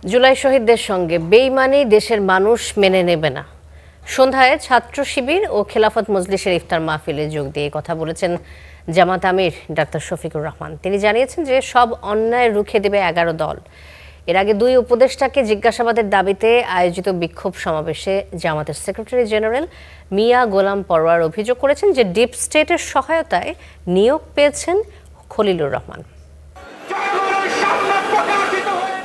জুলাই শহীদদের সঙ্গে বেইমানি দেশের মানুষ মেনে নেবে না। সন্ধ্যায় ছাত্র শিবির ও খেলাফত মজলিসের ইফতার মাহফিলে যোগ দিয়ে কথা বলেছেন জামাত আমির ডাক্তার শফিকুর রহমান। তিনি জানিয়েছেন যে সব অন্যায় রুখে দেবে 11 দল। এর আগে দুই উপদেষ্টাকে জিজ্ঞাসাবাদের দাবিতে আয়োজিত বিক্ষোভ সমাবেশে জামাতের সেক্রেটারি জেনারেল মিয়া গোলাম পরোয়ার অভিযোগ করেছেন যে ডিপ স্টেটের সহায়তায় নিয়োগ পেয়েছেন খলিলুর রহমান।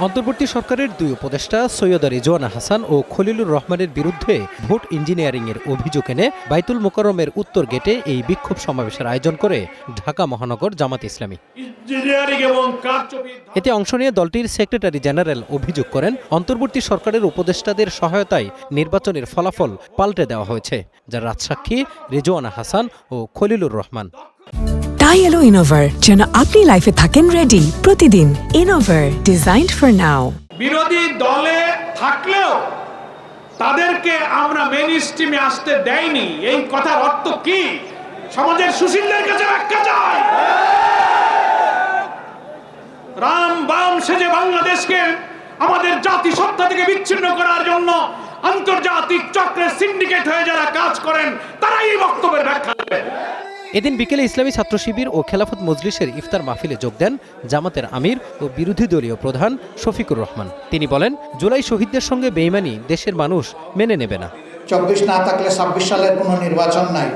অন্তর্বর্তী সরকারের দুই উপদেষ্টা সৈয়দা রিজওয়ানা হাসান ও খলিলুর রহমানের বিরুদ্ধে ভোট ইঞ্জিনিয়ারিংয়ের অভিযোগ এনে বাইতুল মোকাররমের উত্তর গেটে এই বিক্ষোভ সমাবেশের আয়োজন করে ঢাকা মহানগর জামাত ইসলামী। এতে অংশ নিয়ে দলটির সেক্রেটারি জেনারেল অভিযোগ করেন, অন্তর্বর্তী সরকারের উপদেষ্টাদের সহায়তায় নির্বাচনের ফলাফল পাল্টে দেওয়া হয়েছে, যার রাজসাক্ষী রিজওয়ানা হাসান ও খলিলুর রহমান। তাই এলো ইনোভার, যেন আপনি লাইফে থাকেন রেডি প্রতিদিন। Innova, designed for now. বিরোধী দলে থাকলেও তাদেরকে আমরা মেইন স্ট্রিমে আসতে দেয়নি, এই কথার অর্থ কি? সমাজের সুশীলদের কাছে ব্যাখ্যা চাই। রাম বাম সেজে বাংলাদেশকে আমাদের জাতিসত্তা থেকে বিচ্ছিন্ন করার জন্য আন্তর্জাতিক চক্রের সিন্ডিকেট হয়ে যারা কাজ করেন, তারাই এই বক্তব্যের ব্যাখ্যা দেবে। এদিন বিকেলে ইসলামী ছাত্র শিবির ও খেলাফত মজলিসের ইফতার মাহফিলে যোগ দেন জামাতের আমির ও বিরোধী দলীয় প্রধান শফিকুর রহমান। তিনি বলেন, জুলাই শহীদদের সঙ্গে বেইমানি দেশের মানুষ মেনে নেবে না। 24 না থাকলে 26 সালের কোনো নির্বাচন নাই।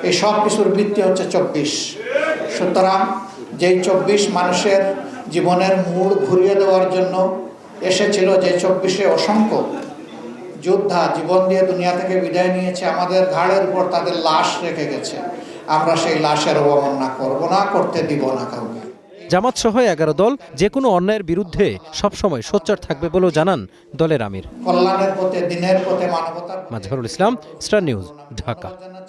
এই সব কিছুর ভিত্তি হচ্ছে 24। সুতরাং যেই 24 মানুষের জীবনের মূল ঘুরিয়ে দেওয়ার জন্য এসেছিল, যে 24-এ অসংখ্য যোদ্ধা জীবন দিয়ে দুনিয়া থেকে বিদায় নিয়েছে, আমাদের ঘাড়ের উপর তাদের লাশ রেখে গেছে। আমরা সেই লাশের অবমাননা করব না, করতে দিব না কাউকে। জামাত সহ 11 দল যে কোনো অন্যায়ের বিরুদ্ধে সবসময় সোচ্চার থাকবে বলেও জানান দলের আমির। কল্যাণের পথে, দিনের পথে, মানবতার। Mazharul Islam, star news, Dhaka.